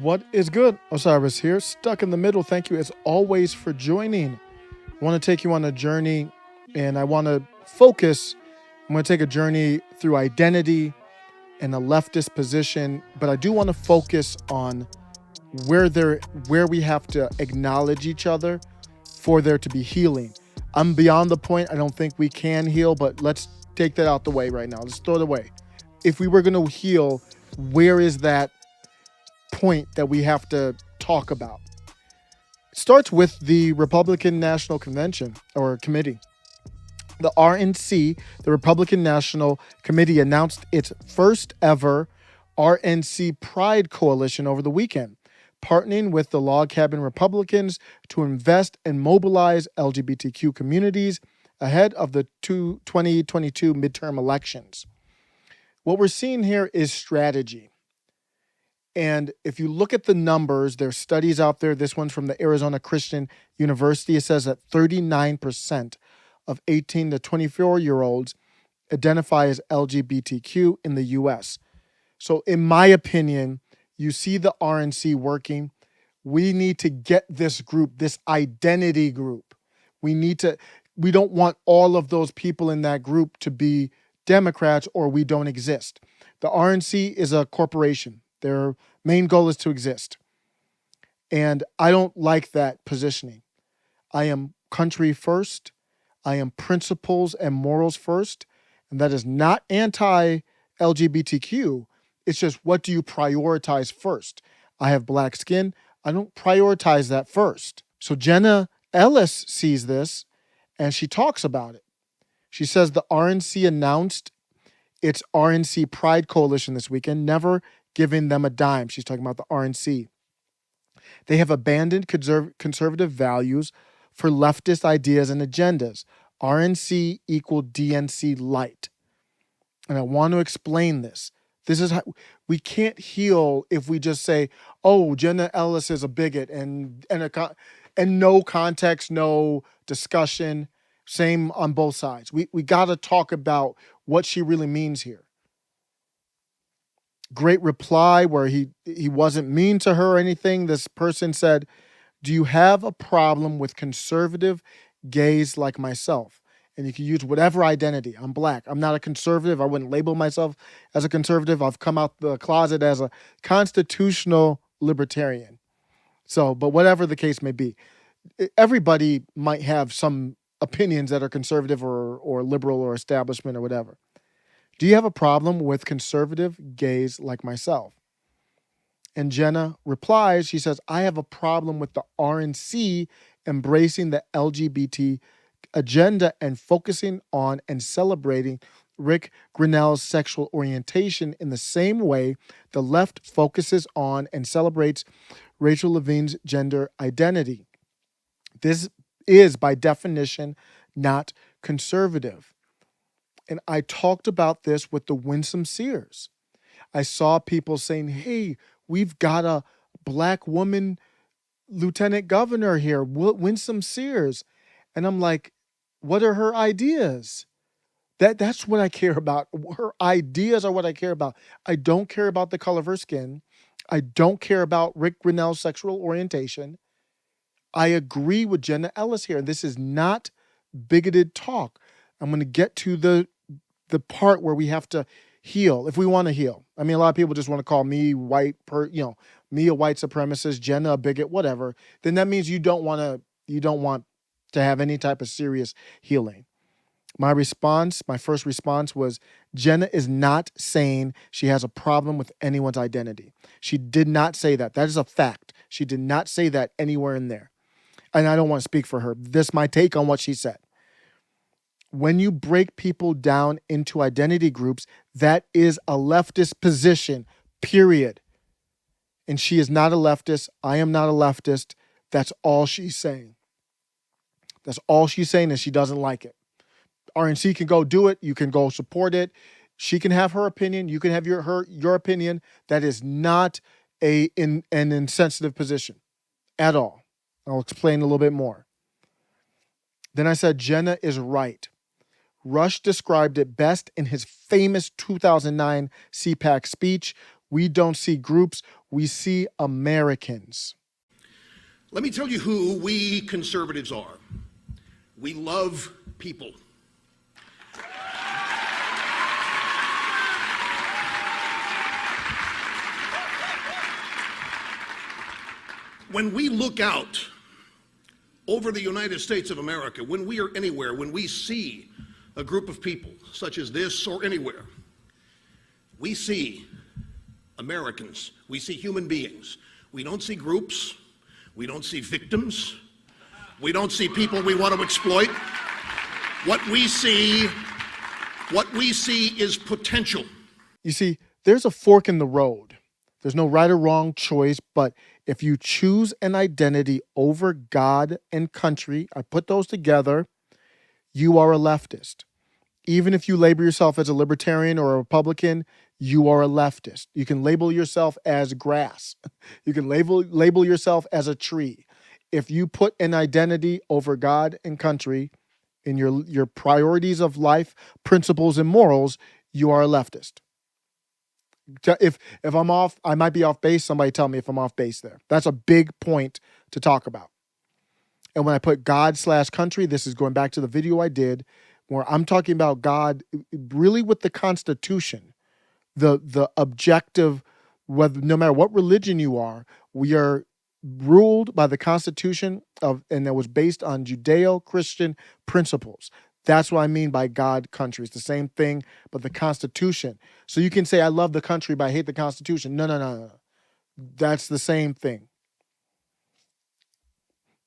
What is good? Osiris here, stuck in the middle. Thank you as always for joining. I want to take you on a journey and I want to focus. I'm going to take a journey through identity and a leftist position, but I do want to focus on where we have to acknowledge each other for there to be healing. I'm beyond the point. I don't think we can heal, but let's take that out the way right now. Let's throw it away. If we were going to heal, where is that point that we have to talk about? It starts with the Republican National Convention or Committee. The RNC, the Republican National Committee, announced its first ever RNC Pride Coalition over the weekend, partnering with the Log Cabin Republicans to invest and mobilize LGBTQ communities ahead of the 2022 midterm elections. What we're seeing here is strategy. And if you look at the numbers, there's studies out there. This one's from the Arizona Christian University. It says that 39% of 18 to 24-year-olds identify as LGBTQ in the U.S. So in my opinion, you see the RNC working. We need to get this group, this identity group. We don't want all of those people in that group to be Democrats or we don't exist. The RNC is a corporation. Their main goal is to exist. And I don't like that positioning. I am country first. I am principles and morals first. And that is not anti-LGBTQ. It's just, what do you prioritize first? I have black skin. I don't prioritize that first. So Jenna Ellis sees this and she talks about it. She says the RNC announced its RNC Pride Coalition this weekend, never giving them a dime. She's talking about the RNC. They have abandoned conservative values for leftist ideas and agendas. RNC equal DNC light. And I want to explain this. This is how we can't heal if we just say, "Oh, Jenna Ellis is a bigot," and no context, no discussion. Same on both sides. We got to talk about what she really means here. Great reply where he wasn't mean to her or anything. This person said, "Do you have a problem with conservative gays like myself?" And you can use whatever identity. I'm black. I'm not a conservative. I wouldn't label myself as a conservative. I've come out the closet as a constitutional libertarian. So, but whatever the case may be, everybody might have some opinions that are conservative or liberal or establishment or whatever. Do you have a problem with conservative gays like myself? And Jenna replies, she says, "I have a problem with the RNC embracing the LGBT agenda and focusing on and celebrating Rick Grinnell's sexual orientation in the same way the left focuses on and celebrates Rachel Levine's gender identity. This is, by definition, not conservative." And I talked about this with the Winsome Sears. I saw people saying, "Hey, we've got a black woman lieutenant governor here, Winsome Sears." And I'm like, what are her ideas? That's what I care about. Her ideas are what I care about. I don't care about the color of her skin. I don't care about Rick Grinnell's sexual orientation. I agree with Jenna Ellis here. This is not bigoted talk. I'm going to get to the part where we have to heal, if we want to heal. I mean, a lot of people just want to call me white, me a white supremacist, Jenna a bigot, whatever. Then that means you don't want to have any type of serious healing. My first response was, Jenna is not saying she has a problem with anyone's identity. She did not say that. That is a fact. She did not say that anywhere in there. And I don't want to speak for her. This is my take on what she said. When you break people down into identity groups, that is a leftist position, period. And she is not a leftist. I am not a leftist. That's all she's saying. That's all she's saying, is she doesn't like it. RNC can go do it. You can go support it. She can have her opinion. You can have your opinion. That is not an insensitive position at all. I'll explain a little bit more. Then I said, Jenna is right. Rush described it best in his famous 2009 CPAC speech. We don't see groups, we see Americans. Let me tell you who we conservatives are. We love people. When we look out over the United States of America, when we are anywhere, when we see a group of people such as this or anywhere, we see Americans, we see human beings. We don't see groups, we don't see victims, we don't see people we want to exploit. What we see is potential. You see, there's a fork in the road. There's no right or wrong choice, but if you choose an identity over God and country, I put those together, you are a leftist. Even if you label yourself as a libertarian or a Republican, you are a leftist. You can label yourself as grass. You can label yourself as a tree. If you put an identity over God and country in your priorities of life, principles, and morals, you are a leftist. If I'm off, I might be off base. Somebody tell me if I'm off base there. That's a big point to talk about. And when I put God/country, this is going back to the video I did where I'm talking about God really with the Constitution, the objective, whether no matter what religion you are, we are ruled by the Constitution and that was based on Judeo-Christian principles. That's what I mean by God, country. It's the same thing, but the Constitution. So you can say, I love the country, but I hate the Constitution. No. That's the same thing.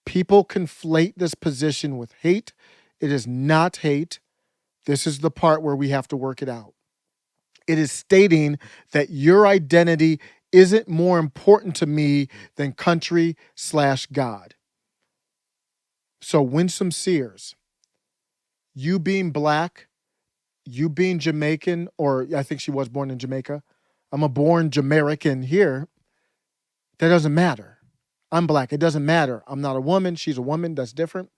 People conflate this position with hate. It is not hate. This is the part where we have to work it out. It is stating that your identity isn't more important to me than country/God. So Winsome Sears, you being black, you being Jamaican, or I think she was born in Jamaica. I'm a born Jamaican here. That doesn't matter. I'm black. It doesn't matter. I'm not a woman. She's a woman. That's different.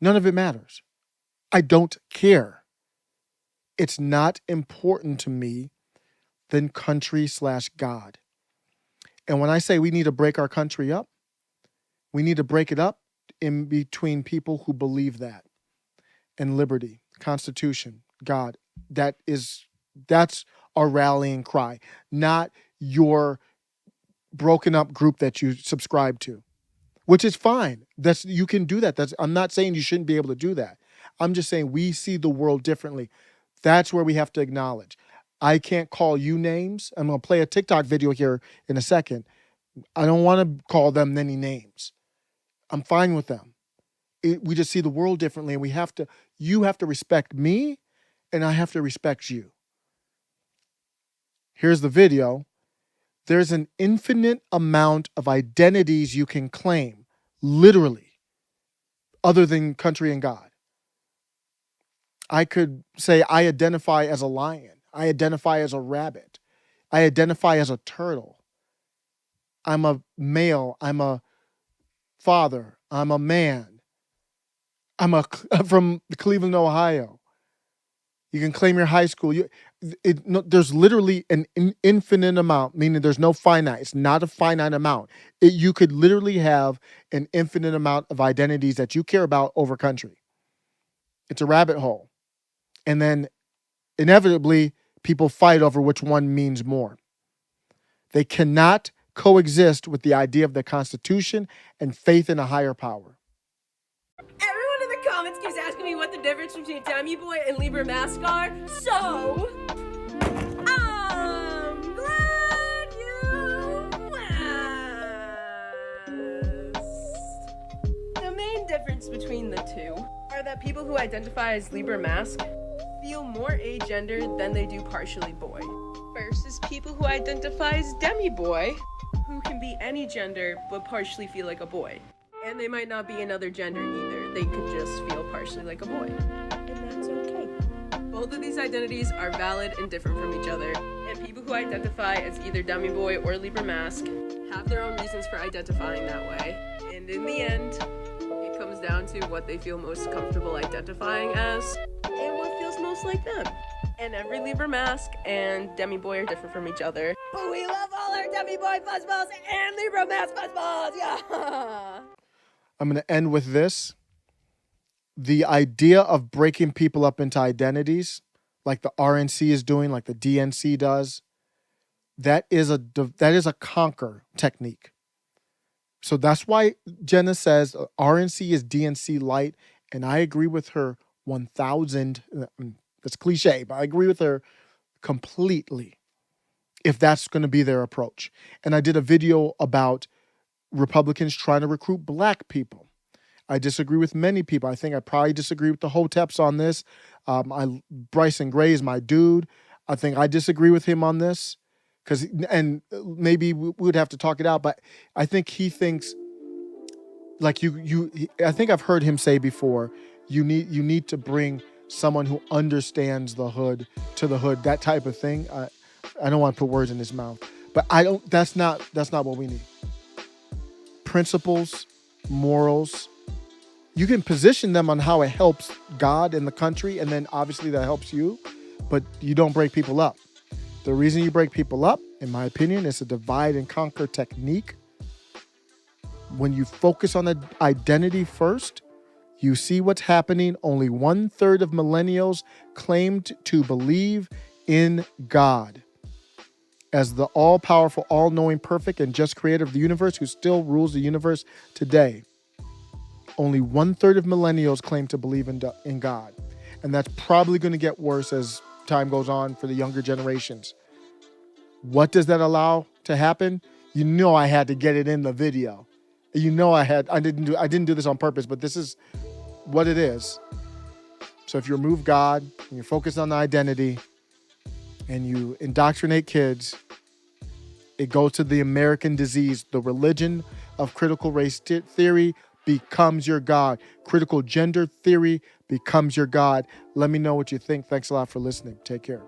None of it matters. I don't care. It's not important to me than country/God. And when I say we need to break our country up, we need to break it up in between people who believe that. And liberty, Constitution, God, that's our rallying cry, not your broken up group that you subscribe to, which is fine. You can do that. I'm not saying you shouldn't be able to do that. I'm just saying we see the world differently. That's where we have to acknowledge. I can't call you names. I'm going to play a TikTok video here in a second. I don't want to call them any names. I'm fine with them. We just see the world differently, and you have to respect me, and I have to respect you. Here's the video. There's an infinite amount of identities you can claim, literally, other than country and God. I could say I identify as a lion. I identify as a rabbit. I identify as a turtle. I'm a male. I'm a father. I'm a man. I'm from Cleveland, Ohio. You can claim your high school. There's literally an infinite amount, meaning there's no finite. It's not a finite amount. You could literally have an infinite amount of identities that you care about over country. It's a rabbit hole. And then inevitably, people fight over which one means more. They cannot coexist with the idea of the Constitution and faith in a higher power. Everyone in the comments keeps asking me what the difference between Demi Boy and Libra Mask are, so I'm glad you asked. The main difference between the two are that people who identify as Libra Mask feel more agendered than they do partially boy, versus people who identify as Demi Boy, who can be any gender but partially feel like a boy. And they might not be another gender either. They could just feel partially like a boy. And that's okay. Both of these identities are valid and different from each other. And people who identify as either Demi Boy or Libra Mask have their own reasons for identifying that way. And in the end, it comes down to what they feel most comfortable identifying as and what feels most like them. And every Libra Mask and Demi Boy are different from each other. But we love all our Demi Boy fuzzballs and Libra Mask fuzzballs. Yeah. I'm going to end with this. The idea of breaking people up into identities, like the RNC is doing, like the DNC does, that is a conquer technique. So that's why Jenna says RNC is DNC light, and I agree with her 1,000. That's cliche, but I agree with her completely if that's going to be their approach. And I did a video about Republicans trying to recruit black people. I disagree with many people. I think I probably disagree with the Hoteps on this. Bryson Gray is my dude. I think I disagree with him on this and maybe we would have to talk it out. But I think he thinks like I think I've heard him say before, you need to bring someone who understands the hood to the hood, that type of thing. I don't want to put words in his mouth, but that's not what we need. Principles, morals. You can position them on how it helps God and the country, and then obviously that helps you, but you don't break people up. The reason you break people up, in my opinion, is a divide and conquer technique. When you focus on the identity first, you see what's happening. Only 1/3 of millennials claimed to believe in God as the all-powerful, all-knowing, perfect, and just creator of the universe who still rules the universe today. Only 1/3 of millennials claim to believe in God. And that's probably going to get worse as time goes on for the younger generations. What does that allow to happen? You know I had to get it in the video. You know I didn't do this on purpose, but this is what it is. So if you remove God and you focus on the identity and you indoctrinate kids, it goes to the American disease. The religion of critical race theory becomes your God. Critical gender theory becomes your God. Let me know what you think. Thanks a lot for listening. Take care.